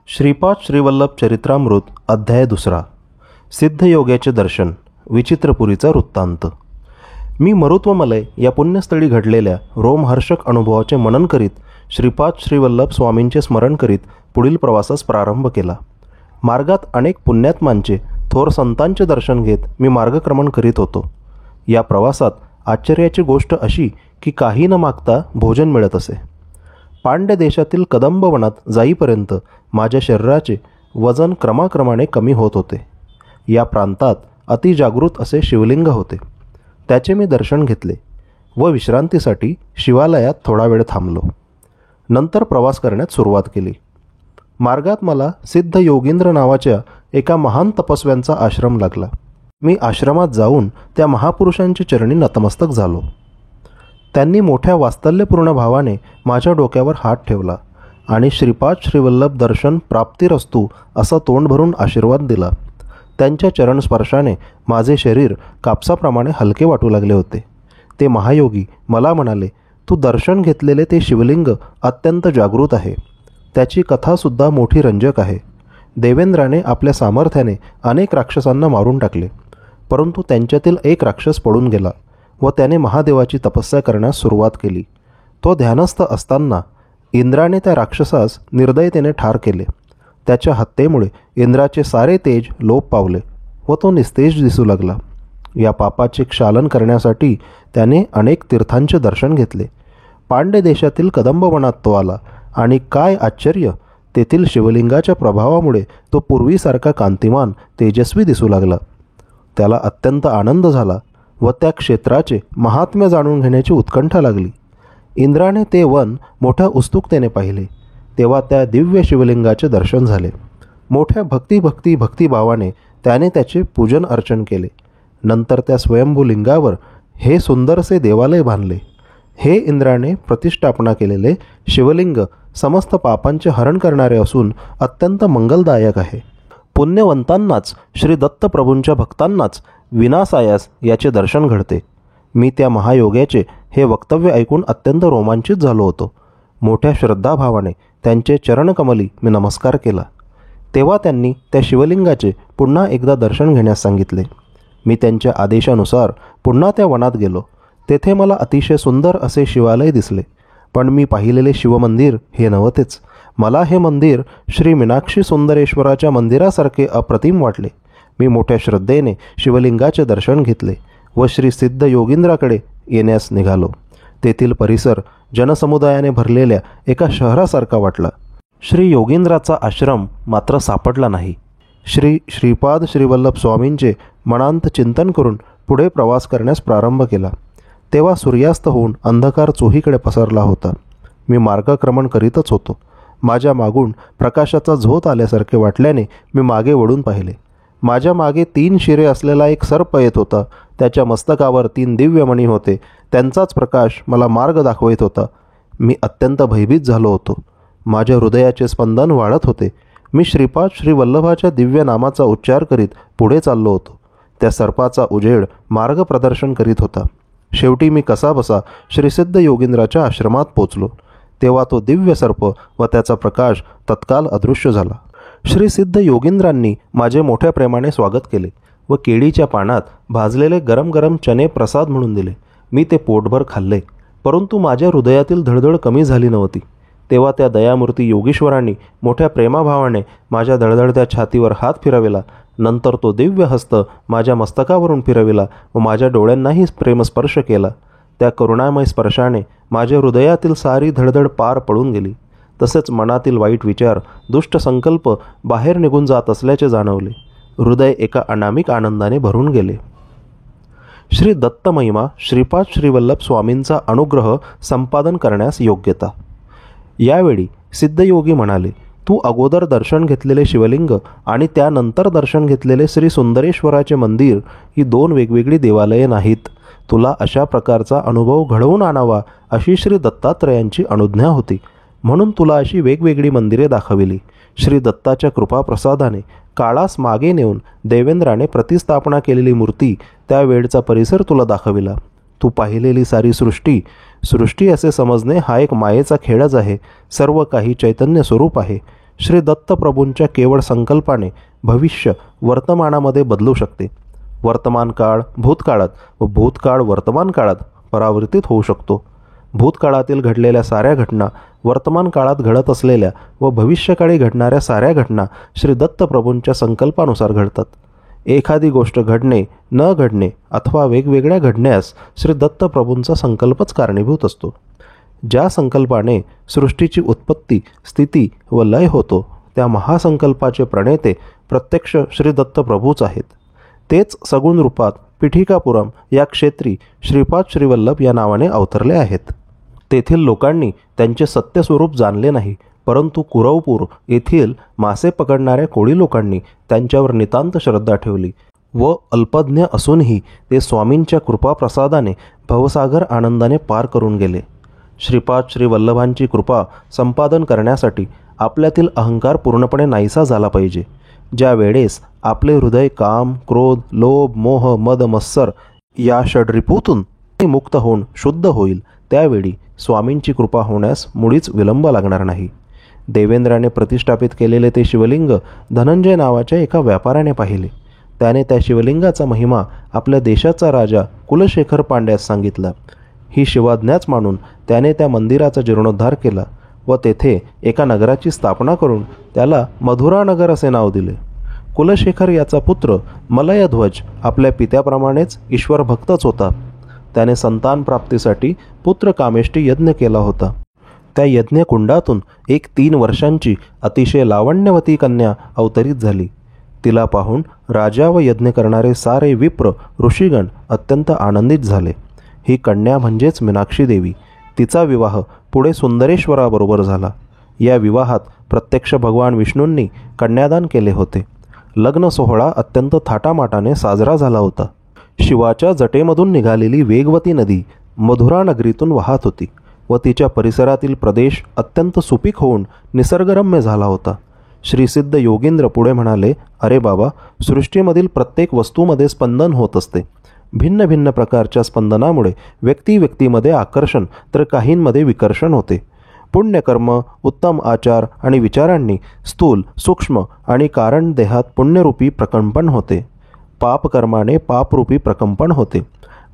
श्रीपाद श्रीवल्लभ चरित्रामृत अध्याय 2. सिद्धयोग्याचे दर्शन. विचित्रपुरीचा वृत्तांत. मी मरुत्वमलय या पुण्यस्थळी घडलेल्या रोमहर्षक अनुभवाचे मनन करीत श्रीपाद श्रीवल्लभ स्वामींचे स्मरण करीत पुढील प्रवासास प्रारंभ केला. मार्गात अनेक पुण्यात्मांचे थोर संतांचे दर्शन घेत मी मार्गक्रमण करीत होतो. या प्रवासात आश्चर्याची गोष्ट अशी की काही न मागता भोजन मिळत असे. पांड्य देशातील कदंब वनात जाईपर्यंत माझ्या शरीराचे वजन क्रमाक्रमाने कमी होत होते. या प्रांतात अतिजागृत असे शिवलिंग होते. त्याचे मी दर्शन घेतले व विश्रांतीसाठी शिवालयात थोडा वेळ थांबलो. नंतर प्रवास करण्यास सुरुवात केली. मार्गात मला सिद्ध योगींद्र नावाच्या एका महान तपस्व्यांचा आश्रम लागला. मी आश्रमात जाऊन त्या महापुरुषांच्या चरणी नतमस्तक झालो. त्यांनी मोठ्या वात्सल्यपूर्ण भावाने माझ्या डोक्यावर हात ठेवला आणि श्रीपाद श्रीवल्लभ दर्शन प्राप्तिरस्तु असा तोंड भरून आशीर्वाद दिला. त्यांच्या चरणस्पर्शाने माझे शरीर कापसाप्रमाणे हलके वाटू लागले होते. ते महायोगी मला म्हणाले, तू दर्शन घेतलेले ते शिवलिंग अत्यंत जागृत आहे. त्याची कथासुद्धा मोठी रंजक आहे. देवेंद्राने आपल्या सामर्थ्याने अनेक राक्षसांना मारून टाकले, परंतु त्यांच्यातील एक राक्षस पडून गेला व त्याने महादेवाची तपस्या करण्यास सुरुवात केली. तो ध्यानस्थ असताना इंद्राने त्या राक्षसास निर्दयतेने ठार केले. त्याच्या हत्येमुळे इंद्राचे सारे तेज लोप पावले व तो निस्तेज दिसू लागला. या पापाचे क्षालन करण्यासाठी त्याने अनेक तीर्थांचे दर्शन घेतले. पांड्य देशातील कदंब वनात तो आला आणि काय आश्चर्य, तेथील शिवलिंगाच्या प्रभावामुळे तो पूर्वीसारखा कांतिमान तेजस्वी दिसू लागला. त्याला अत्यंत आनंद झाला व त्या क्षेत्राचे महात्म्य जाणून घेण्याची उत्कंठा लागली. इंद्राने ते वन मोठ्या उत्सुकतेने पाहिले तेव्हा त्या दिव्य शिवलिंगाचे दर्शन झाले. मोठ्या भक्तिभावाने त्याने त्याचे पूजन अर्चन केले. नंतर त्या स्वयंभू लिंगावर हे सुंदरसे देवालय बांधले. हे इंद्राने प्रतिष्ठापना केलेले शिवलिंग समस्त पापांचे हरण करणारे असून अत्यंत मंगलदायक आहे. पुण्यवंतांनाच श्री दत्तप्रभूंच्या भक्तांनाच विनासायास याचे दर्शन घडते. मी त्या महायोग्याचे हे वक्तव्य ऐकून अत्यंत रोमांचित झालो होतो. मोठ्या श्रद्धाभावाने त्यांचे चरणकमली मी नमस्कार केला. तेव्हा त्यांनी त्या शिवलिंगाचे पुन्हा एकदा दर्शन घेण्यास सांगितले. मी त्यांच्या आदेशानुसार पुन्हा त्या वनात गेलो. तेथे मला अतिशय सुंदर असे शिवालय दिसले, पण मी पाहिलेले शिवमंदिर हे नव्हतेच. मला हे मंदिर श्री मीनाक्षी सुंदरेश्वराच्या मंदिरासारखे अप्रतिम वाटले. मी मोठ्या श्रद्धेने शिवलिंगाचे दर्शन घेतले व श्री सिद्ध योगींद्राकडे येण्यास निघालो. तेथील परिसर जनसमुदायाने भरलेल्या एका शहरासारखा वाटला. श्री योगींद्राचा आश्रम मात्र सापडला नाही. श्रीपाद श्रीवल्लभ स्वामींचे मनांत चिंतन करून पुढे प्रवास करण्यास प्रारंभ केला. तेव्हा सूर्यास्त होऊन अंधकार चोहीकडे पसरला होता. मी मार्गक्रमण करीतच होतो. माझ्या मागून प्रकाशाचा झोत आल्यासारखे वाटल्याने मी मागे वळून पाहिले. माझ्या मागे 3 शिरे असलेला एक सर्प येत होता. त्याच्या मस्तकावर 3 दिव्यमणी होते. त्यांचाच प्रकाश मला मार्ग दाखवित होता. मी अत्यंत भयभीत झालो होतो. माझ्या हृदयाचे स्पंदन वाढत होते. मी श्रीपाद श्रीवल्लभाच्या दिव्य नामाचा उच्चार करीत पुढे चाललो होतो. त्या सर्पाचा उजेड मार्गप्रदर्शन करीत होता. शेवटी मी कसाबसा श्रीसिद्ध योगींद्राच्या आश्रमात पोचलो. तेव्हा तो दिव्य सर्प व त्याचा प्रकाश तत्काल अदृश्य झाला. श्री सिद्ध योगींद्रांनी माझे मोठ्या प्रेमाने स्वागत केले व केळीच्या पानात भाजलेले गरम गरम चणे प्रसाद म्हणून दिले. मी ते पोटभर खाल्ले, परंतु माझ्या हृदयातील धडधड कमी झाली नव्हती. तेव्हा त्या दयामूर्ती योगीश्वरांनी मोठ्या प्रेमाभावाने माझ्या धडधडत्या छातीवर हात फिरविला. नंतर तो दिव्य हस्त माझ्या मस्तकावरून फिरविला व माझ्या डोळ्यांनाही प्रेमस्पर्श केला. त्या करुणामय स्पर्शाने माझ्या हृदयातील सारी धडधड पार पडून गेली. तसेच मनातील वाईट विचार, दुष्ट संकल्प बाहेर निघून जात असल्याचे जाणवले. हृदय एका अनामिक आनंदाने भरून गेले. श्री दत्त महिमा श्रीपाद श्रीवल्लभ स्वामींचा अनुग्रह संपादन करण्यास योग्यता. यावेळी सिद्धयोगी म्हणाले, तू अगोदर दर्शन घेतलेले शिवलिंग आणि त्यानंतर दर्शन घेतलेले श्री सुंदरेश्वराचे मंदिर ही 2 वेगवेगळी देवालये नाहीत. तुला अशा प्रकारचा अनुभव घडवून आणावा अशी श्री दत्तात्रयांची अनुज्ञा होती, म्हणून तुला अशी वेगवेगळी मंदिरे दाखविली. श्री दत्ताच्या कृपाप्रसादाने काळास मागे नेऊन देवेंद्राने प्रतिस्थापना केलेली मूर्ती, त्या वेळचा परिसर तुला दाखविला. तू पाहिलेली सारी सृष्टी असे समजणे हा एक मायेचा खेळच आहे. सर्व काही चैतन्य स्वरूप आहे. श्री दत्तप्रभूंच्या केवळ संकल्पाने भविष्य वर्तमानामध्ये बदलू शकते. वर्तमान काळ भूतकाळात व भूतकाळ वर्तमान काळात परावर्तित होऊ शकतो. भूतकाळातील घडलेल्या साऱ्या घटना वर्तमान काळात घडत असलेल्या व भविष्यकाळी घडणाऱ्या साऱ्या घटना श्री दत्तप्रभूंच्या संकल्पानुसार घडतात. एखादी गोष्ट घडणे न घडणे अथवा वेगवेगळ्या घडण्यास श्री दत्तप्रभूंचा संकल्पच कारणीभूत असतो. ज्या संकल्पाने सृष्टीची उत्पत्ती स्थिती व लय होतो त्या महासंकल्पाचे प्रणेते प्रत्यक्ष श्री दत्तप्रभूच आहेत. तेच सगुण रूपात पिठिकापुरम या क्षेत्री श्रीपाद श्रीवल्लभ या नावाने अवतरले आहेत. तेथील लोकांनी त्यांचे सत्यस्वरूप जाणले नाही, परंतु कुरवपूर येथील मासे पकडणाऱ्या कोळी लोकांनी त्यांच्यावर नितांत श्रद्धा ठेवली व अल्पज्ञ असूनही ते स्वामींच्या कृपाप्रसादाने भवसागर आनंदाने पार करून गेले. श्रीपाद श्रीवल्लभांची कृपा संपादन करण्यासाठी आपल्यातील अहंकार पूर्णपणे नाहीसा झाला पाहिजे. ज्या वेळेस आपले हृदय काम क्रोध लोभ मोह मद मत्सर या षड्रिपूतून मुक्त होऊन शुद्ध होईल त्यावेळी स्वामींची कृपा होण्यास मुळीच विलंब लागणार नाही. देवेंद्राने प्रतिष्ठापित केलेले ते शिवलिंग धनंजय नावाच्या एका व्यापाऱ्याने पाहिले. त्याने त्या शिवलिंगाचा महिमा आपल्या देशाचा राजा कुलशेखर पांड्यास सांगितला. ही शिवाज्ञाच मानून त्याने त्या मंदिराचा जीर्णोद्धार केला व तेथे एका नगराची स्थापना करून त्याला मधुरानगर असे नाव दिले. कुलशेखर याचा पुत्र मलयध्वज आपल्या पित्याप्रमाणेच ईश्वर भक्तच होता. त्याने संतान प्राप्तीसाठी पुत्र कामेष्टी यज्ञ केला होता. त्या यज्ञकुंडातून एक 3 वर्षांची अतिशय लावण्यवती कन्या अवतरित झाली. तिला पाहून राजा व यज्ञ करणारे सारे विप्र ऋषीगण अत्यंत आनंदित झाले. ही कन्या म्हणजेच मीनाक्षी देवी. तिचा विवाह पुढे सुंदरेश्वराबरोबर झाला. या विवाहात प्रत्यक्ष भगवान विष्णूंनी कन्यादान केले होते. लग्न सोहळा अत्यंत थाटामाटाने साजरा झाला होता. शिवाच्या जटेमधून निघालेली वेगवती नदी मधुरा नगरीतून वाहत होती व तिच्या परिसरातील प्रदेश अत्यंत सुपीक होऊन निसर्गरम्य झाला होता. श्रीसिद्ध योगींद्र पुढे म्हणाले, अरे बाबा, सृष्टीमधील प्रत्येक वस्तूमध्ये स्पंदन होत असते. भिन्न भिन्न प्रकारच्या स्पंदनामुळे व्यक्तीमध्ये आकर्षण तर काहींमध्ये विकर्षण होते. पुण्यकर्म उत्तम आचार आणि विचारांनी स्थूल सूक्ष्म आणि कारण देहात पुण्यरूपी प्रकंपन होते. पापकर्माने पापरूपी प्रकंपन होते.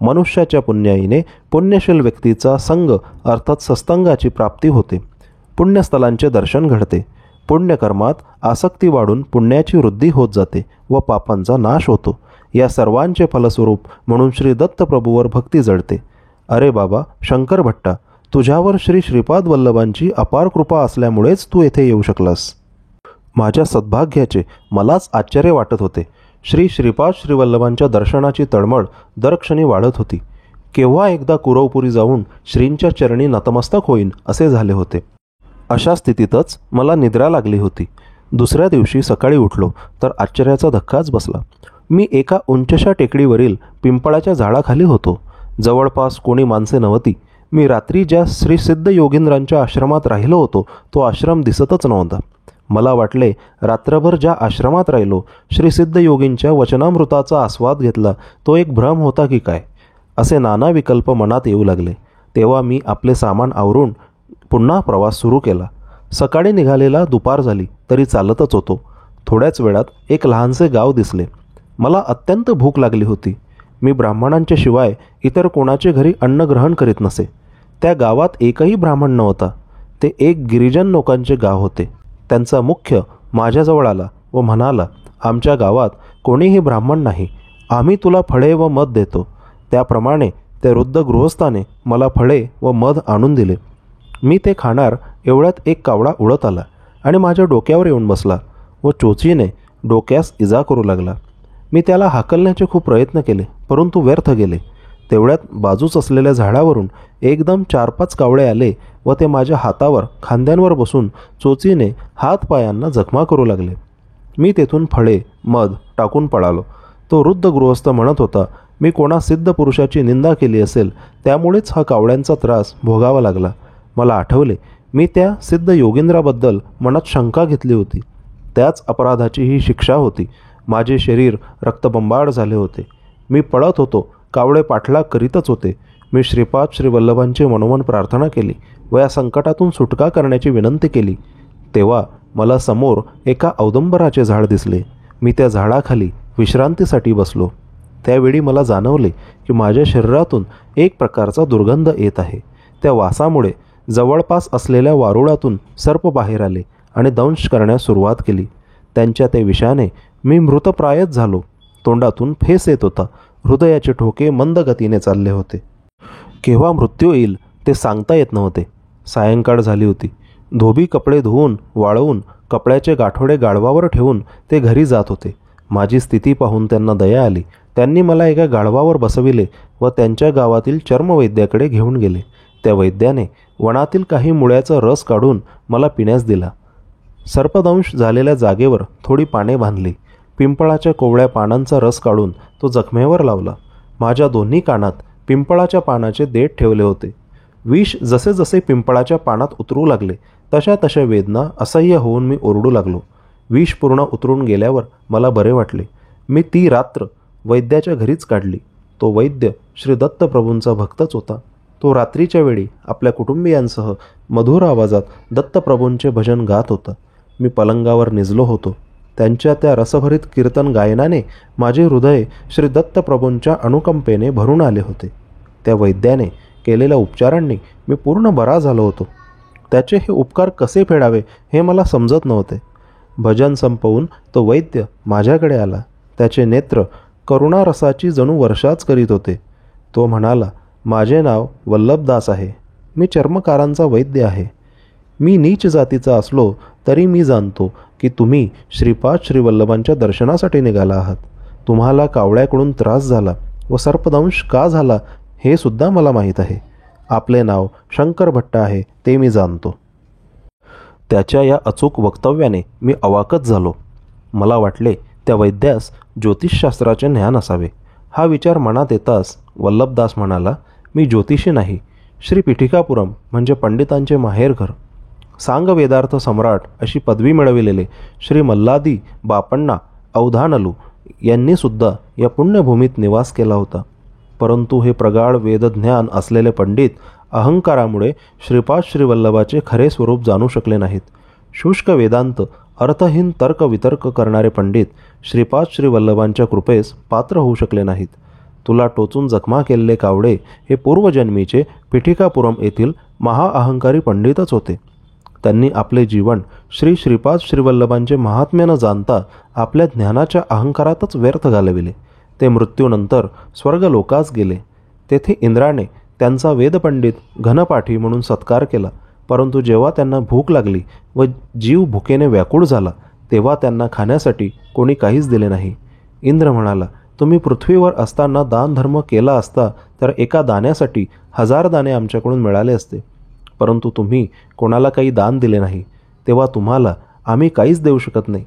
मनुष्याच्या पुण्याईने पुण्यशील व्यक्तीचा संग अर्थात सत्संगाची प्राप्ती होते. पुण्यस्थलांचे दर्शन घडते. पुण्यकर्मात आसक्ती वाढून पुण्याची वृद्धी होत जाते व पापांचा नाश होतो. या सर्वांचे फलस्वरूप म्हणून श्री दत्तप्रभूवर भक्ती जळते. अरे बाबा शंकर भट्टा, तुझ्यावर श्री श्रीपाद वल्लभांची अपार कृपा असल्यामुळेच तू येथे येऊ शकलास. माझ्या सद्भाग्याचे मलाच आश्चर्य वाटत होते. श्री श्रीपाद श्रीवल्लभांच्या दर्शनाची तळमळ दरक्षणी वाढत होती. केव्हा एकदा कुरवपुरी जाऊन श्रींच्या चरणी नतमस्तक होईन असे झाले होते. अशा स्थितीतच मला निद्रा लागली होती. दुसऱ्या दिवशी सकाळी उठलो तर आश्चर्याचा धक्काच बसला. मी एका उंचशा टेकडीवरील पिंपळाच्या झाडाखाली होतो. जवळपास कोणी माणसे नव्हती. मी रात्री ज्या श्री सिद्ध योगींद्रांच्या आश्रमात राहिलो होतो तो आश्रम दिसतच नव्हता. मला वाटले रात्रभर ज्या आश्रमात राहिलो श्री सिद्ध योगींच्या वचनामृताचा आस्वाद घेतला तो एक भ्रम होता की काय, असे नाना विकल्प मनात येऊ लागले. तेव्हा मी आपले सामान आवरून पुन्हा प्रवास सुरू केला. सकाळी निघालेला दुपार झाली तरी चालतच होतो. थोड्याच वेळात एक लहानसे गाव दिसले. मला अत्यंत भूक लागली होती. मी ब्राह्मणांच्या शिवाय इतर कोणाचे घरी अन्न ग्रहण करीत नसे. त्या गावात एकही ब्राह्मण नव्हता. ते एक गिरिजन लोकांचे गाव होते. त्यांचा मुख्य माझ्याजवळ आला व म्हणाला, आमच्या गावात कोणीही ब्राह्मण नाही. आम्ही तुला फळे व मध देतो. त्याप्रमाणे त्या वृद्ध गृहस्थाने मला फळे व मध आणून दिले. मी ते खाणार एवढ्यात एक कावळा उडत आला आणि माझ्या डोक्यावर येऊन बसला व चोचीने डोक्यास इजा करू लागला. मी त्याला हाकलण्याचे खूप प्रयत्न केले परंतु व्यर्थ गेले. तेवढ्यात बाजूच असलेल्या झाडावरून एकदम 4-5 कावळे आले व ते माझ्या हातावर खांद्यांवर बसून चोचीने हातपायांना जखमा करू लागले. मी तेथून फळे मध टाकून पळालो. तो वृद्ध गृहस्थ म्हणत होता, मी कोणा सिद्ध पुरुषाची निंदा केली असेल त्यामुळेच हा कावळ्यांचा त्रास भोगावा लागला. मला आठवले मी त्या सिद्ध योगींद्राबद्दल मनात शंका घेतली होती. त्याच अपराधाची ही शिक्षा होती. माझे शरीर रक्तबंबाळ झाले होते. मी पळत होतो. कावळे पाठलाग करीतच होते. मी श्रीपाद श्रीवल्लभांची मनोमन प्रार्थना केली व या संकटातून सुटका करण्याची विनंती केली. तेव्हा मला समोर एका औदुंबराचे झाड दिसले. मी त्या झाडाखाली विश्रांतीसाठी बसलो. त्यावेळी मला जाणवले की माझ्या शरीरातून एक प्रकारचा दुर्गंध येत आहे. त्या वासामुळे जवळपास असलेल्या वारुळातून सर्प बाहेर आले आणि दंश करण्यास सुरुवात केली. त्यांच्या त्या विषाने मी मृतप्रायच झालो. तोंडातून फेस येत होता. हृदयाचे ठोके मंद गतीने चालले होते. केव्हा मृत्यू येईल ते सांगता येत नव्हते. सायंकाळ झाली होती. धोबी कपडे धुवून वाळवून कपड्याचे गाठोडे गाढवावर ठेवून ते घरी जात होते. माझी स्थिती पाहून त्यांना दया आली. त्यांनी मला एका गाढवावर बसविले व त्यांच्या गावातील चर्मवैद्याकडे घेऊन गेले. त्या वैद्याने वनातील काही मुळ्याचा रस काढून मला पिण्यास दिला. सर्पदंश झालेल्या जागेवर थोडी पाने बांधली. पिंपळाच्या कोवळ्या पानांचा रस काढून तो जखमेवर लावला. माझ्या दोन्ही कानात पिंपळाच्या पानाचे देठ ठेवले होते. विष जसे जसे पिंपळाच्या पानात उतरू लागले तशा तशा वेदना असह्य होऊन मी ओरडू लागलो. विष पूर्ण उतरून गेल्यावर मला बरे वाटले. मी ती रात्र वैद्याच्या घरीच काढली. तो वैद्य श्री दत्तप्रभूंचा भक्तच होता. तो रात्रीच्या वेळी आपल्या कुटुंबियांसह मधुर आवाजात दत्तप्रभूंचे भजन गात होता. मी पलंगावर निजलो होतो. त्यांच्या त्या रसभरीत कीर्तन गायनाने माझे हृदय श्री दत्तप्रभूंच्या अनुकंपेने भरून आले होते. त्या वैद्याने केलेल्या उपचारांनी मी पूर्ण बरा झालो होतो. त्याचे हे उपकार कसे फेडावे हे मला समजत नव्हते. भजन संपवून तो वैद्य माझ्याकडे आला. त्याचे नेत्र करुणारसाची जणू वर्षाच करीत होते. तो म्हणाला, माझे नाव वल्लभदास आहे. मी चर्मकारांचा वैद्य आहे. मी नीच जातीचा असलो तरी मी जाणतो की तुम्ही श्रीपाद श्रीवल्लभांच्या दर्शनासाठी निघाला आहात. तुम्हाला कावळ्याकडून त्रास झाला व सर्पदंश का झाला हे सुद्धा मला माहीत आहे. आपले नाव शंकर भट्ट आहे ते मी जाणतो. त्याच्या या अचूक वक्तव्याने मी अवाकच झालो. मला वाटले त्या वैद्यास ज्योतिषशास्त्राचे ज्ञान असावे. हा विचार मनात येताच वल्लभदास म्हणाला, मी ज्योतिषी नाही. श्री पीठिकापुरम म्हणजे पंडितांचे माहेरघर. सांग वेदार्थ सम्राट अशी पदवी मिळविलेले श्री मल्लादी बापण्णा अवधानलू यांनीसुद्धा या पुण्यभूमीत निवास केला होता. परंतु हे प्रगाढ वेदज्ञान असलेले पंडित अहंकारामुळे श्रीपाद श्रीवल्लभाचे खरे स्वरूप जाणू शकले नाहीत. शुष्क वेदांत अर्थहीन तर्क वितर्क करणारे पंडित श्रीपाद श्रीवल्लभांच्या कृपेस पात्र होऊ शकले नाहीत. तुला टोचून जखमा केलेले कावडे हे पूर्वजन्मीचे पीठिकापुरम येथील महाअहंकारी पंडितच होते. त्यांनी आपले जीवन श्रीपाद श्रीवल्लभांचे महात्म्य न जाणता आपल्या ज्ञानाच्या अहंकारातच व्यर्थ घालविले. ते मृत्यूनंतर स्वर्गलोकास गेले. तेथे इंद्राने त्यांचा वेदपंडित घनपाठी म्हणून सत्कार केला. परंतु जेव्हा त्यांना भूक लागली व जीव भुकेने व्याकुळ झाला तेव्हा त्यांना खाण्यासाठी कोणी काहीच दिले नाही. इंद्र म्हणाला, तुम्ही पृथ्वीवर असताना दानधर्म केला असता तर एका दाण्यासाठी 1000 दाणे आमच्याकडून मिळाले असते. परंतु तुम्ही कोणाला काही दान दिले नाही, तेव्हा तुम्हाला आम्ही काहीच देऊ शकत नाही.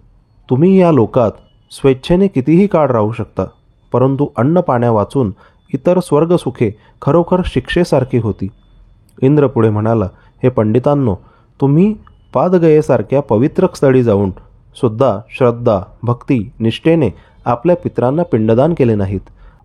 तुम्ही या लोकात स्वेच्छेने कितीही काळ राहू शकता, परंतु अन्न पाण्या वाचून इतर स्वर्गसुखे खरोखर शिक्षेसारखी होती. इंद्र पुढे म्हणाला, हे पंडितांनो, तुम्ही पादगयेसारख्या पवित्र स्थळी जाऊन सुद्धा श्रद्धा भक्ती निष्ठेने आपल्या पितरांना पिंडदान केले नाहीत.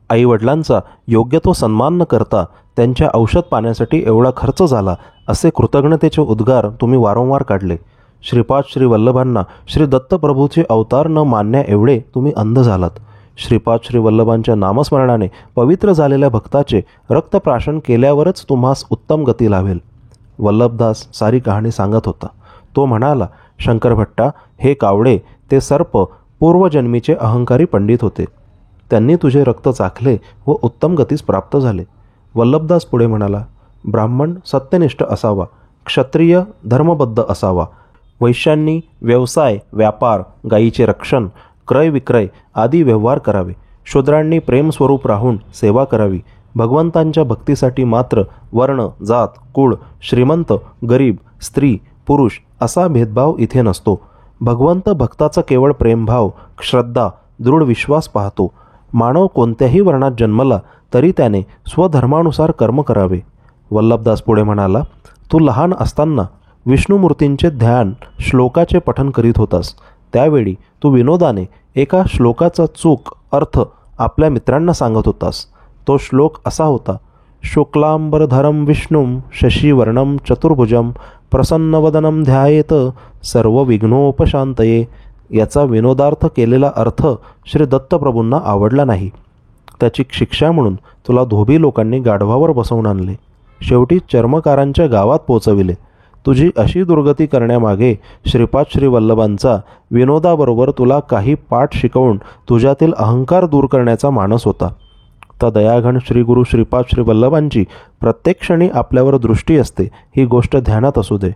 आईवडिलांचा योग्य तो सन्मान न करता त्यांच्या औषध पाण्यासाठी एवढा खर्च झाला असे कृतज्ञतेचे उद्गार तुम्ही वारंवार काढले. श्रीपाद श्रीवल्लभांना श्री दत्तप्रभूचे अवतार न मानण्या एवढे तुम्ही अंध झालात. श्रीपाद श्रीवल्लभांच्या नामस्मरणाने पवित्र झालेल्या भक्ताचे रक्तप्राशन केल्यावरच तुम्हास उत्तम गती लाभेल. वल्लभदास सारी कहाणी सांगत होता. तो म्हणाला, शंकर भट्टा, हे कावडे ते सर्प पूर्वजन्मीचे अहंकारी पंडित होते. त्यांनी तुझे रक्त चाखले व उत्तम गतीस प्राप्त झाले. वल्लभदास पुढे म्हणाला, ब्राह्मण सत्यनिष्ठ असावा, क्षत्रिय धर्मबद्ध असावा, वैश्यांनी व्यवसाय व्यापार गायीचे रक्षण क्रय विक्रय आदी व्यवहार करावे, शूद्रांनी प्रेमस्वरूप राहून सेवा करावी. भगवंतांच्या भक्तीसाठी मात्र वर्ण जात कुळ श्रीमंत गरीब स्त्री पुरुष असा भेदभाव इथे नसतो. भगवंत भक्ताचा केवळ प्रेमभाव श्रद्धा दृढ विश्वास पाहतो. मानव कोणत्याही वर्णात जन्मला तरी त्याने स्वधर्मानुसार कर्म करावे. वल्लभदास पुढे म्हणाला, तू लहान असताना विष्णुमूर्तींचे ध्यान श्लोकाचे पठन करीत होतास. त्यावेळी तू विनोदाने एका श्लोकाचा चूक अर्थ आपल्या मित्रांना सांगत होतास. तो श्लोक असा होता, शुक्लांबरधरम विष्णुम शशीवर्णम चतुर्भुजम प्रसन्नवदनं ध्यायेत सर्व विघ्नोपशांतये याचा विनोदार्थ केलेला अर्थ श्री दत्तप्रभूंना आवडला नाही. त्याची शिक्षा म्हणून तुला धोबी लोकांनी गाढवावर बसवून आणले, शेवटी चर्मकारांच्या गावात पोचविले. तुझी अशी दुर्गती करण्यामागे श्रीपाद श्रीवल्लभांचा विनोदाबरोबर तुला काही पाठ शिकवून तुझ्यातील अहंकार दूर करण्याचा मानस होता. तर दयाघन श्रीगुरु श्रीपाद श्रीवल्लभांची प्रत्येक क्षणी आपल्यावर दृष्टी असते, ही गोष्ट ध्यानात असू दे.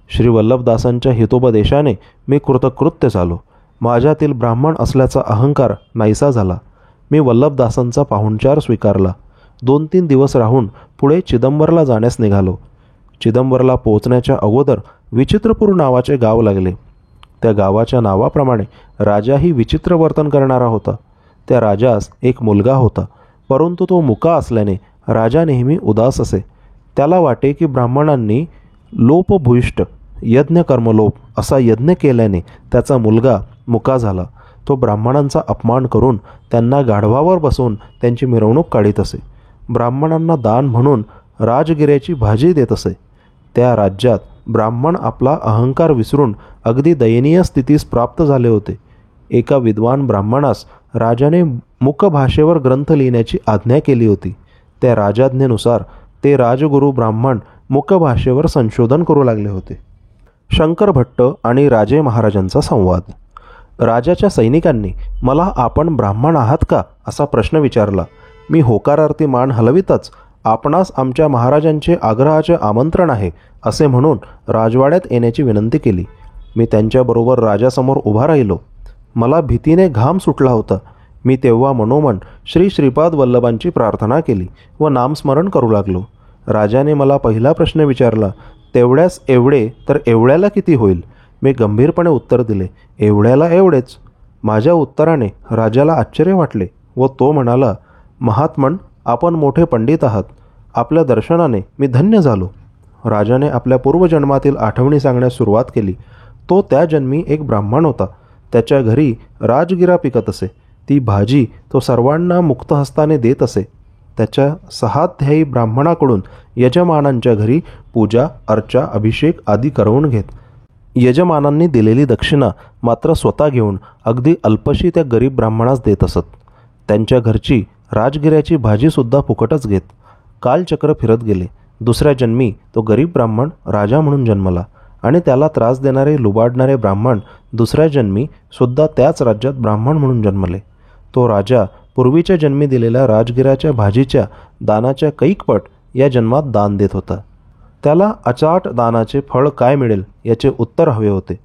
श्री वल्लभदासांच्या हितोपदेशाने मी कृतकृत्य झालो. माझ्यातील ब्राह्मण असल्याचा अहंकार नाहीसा झाला. मी वल्लभदासांचा पाहुणचार स्वीकारला. 2-3 दिवस राहून पुढे चिदंबरला जाण्यास निघालो. चिदंबरला पोहोचण्याच्या अगोदर विचित्रपूर नावाचे गाव लागले. त्या गावाच्या नावाप्रमाणे राजाही विचित्र वर्तन करणारा होता. त्या राजास एक मुलगा होता, परंतु तो मुका असल्याने राजा नेहमी उदास असे. त्याला वाटे की ब्राह्मणांनी लोपभूयिष्ट यज्ञकर्मलोप असा यज्ञ केल्याने त्याचा मुलगा मुका झाला. तो ब्राह्मणांचा अपमान करून त्यांना गाढवावर बसवून त्यांची मिरवणूक काढीत असे. ब्राह्मणांना दान म्हणून राजगिऱ्याची भाजी देत असे. त्या राज्यात ब्राह्मण आपला अहंकार विसरून अगदी दयनीय स्थितीस प्राप्त झाले होते. एका विद्वान ब्राह्मणास राजाने मूक भाषेवर ग्रंथ लिहिण्याची आज्ञा केली होती. त्या राजाज्ञेनुसार ते राजगुरू ब्राह्मण मूक भाषेवर संशोधन करू लागले होते. शंकर भट्ट आणि राजे महाराजांचा संवाद. राजाच्या सैनिकांनी मला आपण ब्राह्मण आहात का असा प्रश्न विचारला. मी होकारार्थी मान हलवितच आपणास आमच्या महाराजांचे आग्रहाचे आमंत्रण आहे असे म्हणून राजवाड्यात येण्याची विनंती केली. मी त्यांच्याबरोबर राजासमोर उभा राहिलो. मला भीतीने घाम सुटला होता. मी तेव्हा मनोमन श्री श्रीपाद वल्लभांची प्रार्थना केली व नामस्मरण करू लागलो. राजाने मला पहिला प्रश्न विचारला, तेवढ्यास एवढे तर एवढ्याला किती होईल? मी गंभीरपणे उत्तर दिले, एवढ्याला एवढेच. माझ्या उत्तराने राजाला आश्चर्य वाटले व तो म्हणाला, महात्मन, आपण मोठे पंडित आहात. आपल्या दर्शनाने मी धन्य झालो. राजाने आपल्या पूर्वजन्मातील आठवणी सांगण्यास सुरुवात केली. तो त्या जन्मी एक ब्राह्मण होता. त्याच्या घरी राजगिरा पिकत असे. ती भाजी तो सर्वांना मुक्तहस्ताने देत असे. त्याच्या 6 ध्यायी ब्राह्मणाकडून यजमानांच्या घरी पूजा, अर्चा, अभिषेक आदी करवून घेत. यजमानांनी दिलेली दक्षिणा मात्र स्वतः घेऊन अगदी अल्पशी त्या गरीब ब्राह्मणास देत असत. त्यांच्या घरची राजगिऱ्याची भाजीसुद्धा फुकटच घेत. कालचक्र फिरत गेले. दुसऱ्या जन्मी तो गरीब ब्राह्मण राजा म्हणून जन्मला आणि त्याला त्रास देणारे लुबाडणारे ब्राह्मण दुसऱ्या जन्मी सुद्धा त्याच राज्यात ब्राह्मण म्हणून जन्मले. तो राजा पूर्वीच्या जन्मी दिलेल्या राजगिराच्या भाजीच्या दानाच्या कैकपट या जन्मात दान देत होता. त्याला अचाट दानाचे फळ काय मिळेल याचे उत्तर हवे होते.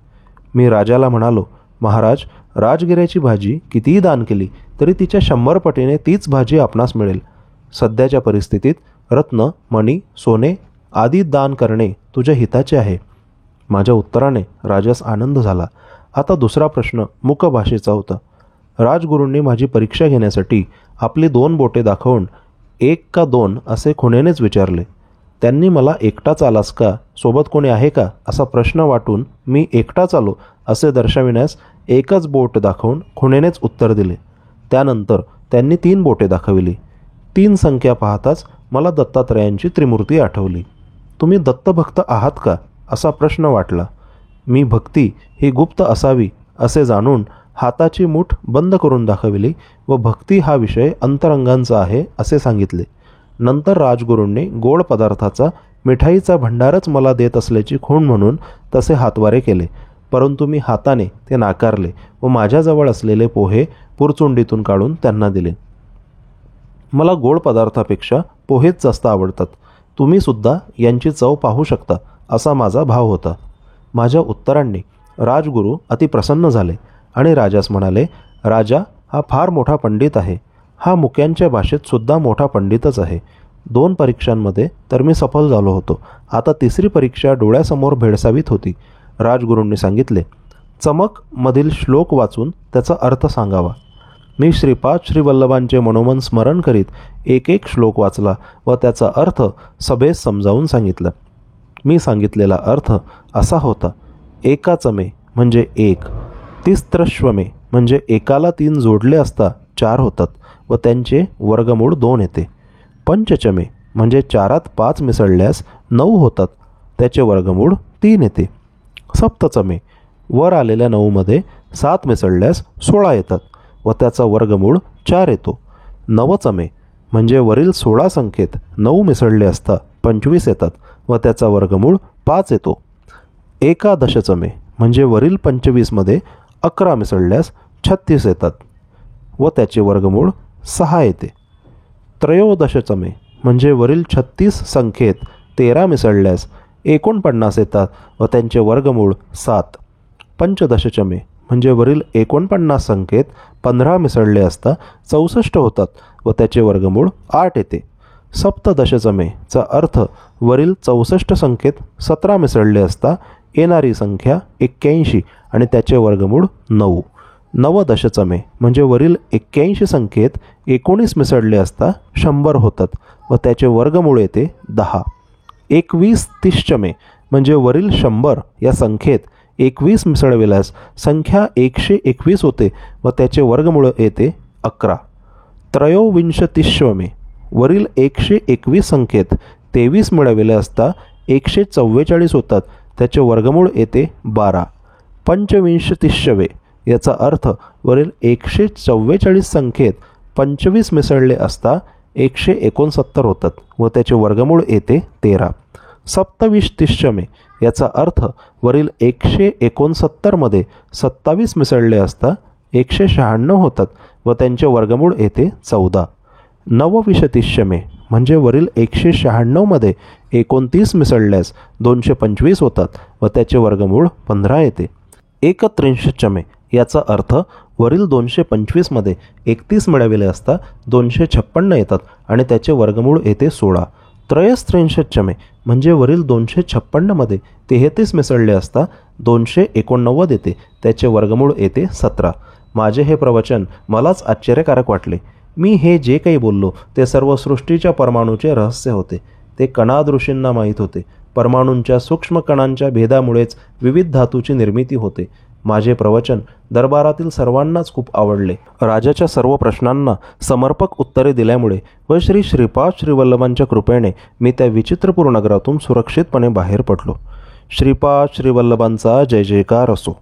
मी राजाला म्हणालो, महाराज, राजगिऱ्याची भाजी कितीही दान केली तरी तिच्या 100 पटीने तीच भाजी आपणास मिळेल. सध्याच्या परिस्थितीत रत्न, मणी, सोने आदी दान करणे तुझ्या हिताचे आहे. माझ्या उत्तराने राजास आनंद झाला. आता दुसरा प्रश्न मूक भाषेचा होता. राजगुरूंनी माझी परीक्षा घेण्यासाठी आपली 2 बोटे दाखवून 1 का 2 असे खुणेनेच विचारले. त्यांनी मला एकटाच आलास का, सोबत कोणी आहे का असा प्रश्न वाटून मी एकटाच आलो असे दर्शविण्यास एकच बोट दाखवून खुणेनेच उत्तर दिले. त्यानंतर त्यांनी 3 बोटे दाखविली. 3 संख्या पाहताच मला दत्तात्रयांची त्रिमूर्ती आठवली. तुम्ही दत्तभक्त आहात का असा प्रश्न वाटला. मी भक्ती ही गुप्त असावी असे जाणून हाताची मूठ बंद करून दाखविली व भक्ती हा विषय अंतरंगांचा आहे असे सांगितले. नंतर राजगुरूंनी गोड पदार्थाचा मिठाईचा भंडारच मला देत असल्याची खूण म्हणून तसे हातवारे केले, परंतु मी हाताने ते नाकारले व माझ्याजवळ असलेले पोहे पुरचुंडीतून काढून त्यांना दिले. मला गोड पदार्थापेक्षा पोहेच जास्त आवडतात. तुम्हीसुद्धा यांची चव पाहू शकता असा माझा भाव होता. माझ्या उत्तरांनी राजगुरू अतिप्रसन्न झाले आणि राजास म्हणाले, राजा हा फार मोठा पंडित आहे. हा मुक्यांच्या भाषेत सुद्धा मोठा पंडितच आहे. 2 परीक्षांमध्ये तर मी सफल झालो होतो. आता 3री परीक्षा डोळ्यासमोर भेडसावीत होती. राजगुरूंनी सांगितले, चमक मधील श्लोक वाचून त्याचा अर्थ सांगावा. मी श्रीपाद श्रीवल्लभांचे मनोमन स्मरण करीत एक श्लोक वाचला व त्याचा अर्थ सभेस समजावून सांगितला. मी सांगितलेला अर्थ असा होता, एकाचमे म्हणजे 1, तिस्त्रश्वमे म्हणजे एकाला 3 जोडले असता 4 होतात व त्यांचे वर्गमूळ 2 येते. पंचचमे म्हणजे 4त 5 मिसळल्यास 9 होतात. त्याचे वर्गमूळ 3 येते. सप्तचमे, वर आलेल्या 9मध्ये 7 मिसळल्यास 16 येतात व त्याचा वर्गमूळ 4 येतो. नवचमे म्हणजे वरील 16 संख्येत 9 मिसळले असता 25 येतात व त्याचा वर्गमूळ 5 येतो. एकादशचमे म्हणजे वरील 25मध्ये 11 मिसळल्यास 36 येतात व त्याचे वर्गमूळ 6 येते. त्रयोदशचमे म्हणजे वरील 36 संख्येत 13 मिसळल्यास 49 येतात व त्यांचे वर्गमूळ 7. पंचदशचमे म्हणजे वरील 49 संख्येत 15 मिसळले असता 64 होतात व त्याचे वर्गमूळ 8 येते. सप्तदशचमेचा अर्थ वरील 64 संख्येत 17 मिसळले असता येणारी संख्या 81 आणि त्याचे वर्गमूळ 9. नवदशचमे म्हणजे वरील 81 संख्येत 19 मिसळले असता 100 होतात व त्याचे वर्गमूळ येते 10. 21-30चमे म्हणजे वरील 100 या संख्येत 21 मिसळविल्यास संख्या 121 होते व त्याचे वर्गमूळ येते 11. त्रयोविंशतिश्चमे वरील 121 संख्येत 23 मिळविले असता 144 होतात, त्याचे वर्गमूळ येते 12. पंचविंशतिश्चमे याचा अर्थ वरील 144 संख्येत 25 मिसळले असता 169 होतात व त्याचे वर्गमूळ येते 13. सप्तविंशतिश्चमे याचा अर्थ वरील 169मध्ये 27 मिसळले असता 196 होतात व त्यांचे वर्गमूळ येते 14. नवविंशतिश्चमे म्हणजे वरील 196मध्ये 29 मिसळल्यास 225 होतात व त्याचे वर्गमूळ 15 येते. एकत्रिंशचमे याचा अर्थ वरील 225मध्ये 31 मिळविले असता 256 येतात आणि त्याचे वर्गमूळ येते 16. त्रयस्त्रिंशचमे म्हणजे वरील 256मध्ये 33 मिसळले असता 289 येते, त्याचे वर्गमूळ येते 17. माझे हे प्रवचन मलाच आश्चर्यकारक वाटले. मी हे जे काही बोललो ते सर्व सृष्टीच्या परमाणूचे रहस्य होते. ते कणादृषींना माहीत होते. परमाणूंच्या सूक्ष्म कणांच्या भेदामुळेच विविध धातूची निर्मिती होते. माझे प्रवचन दरबारातील सर्वांनाच खूप आवडले. राजाच्या सर्व प्रश्नांना समर्पक उत्तरे दिल्यामुळे व श्री श्रीपाद श्रीवल्लभांच्या कृपेने मी त्या विचित्रपूर नगरातून सुरक्षितपणे बाहेर पडलो. श्रीपाद श्रीवल्लभांचा जय जयकार असो.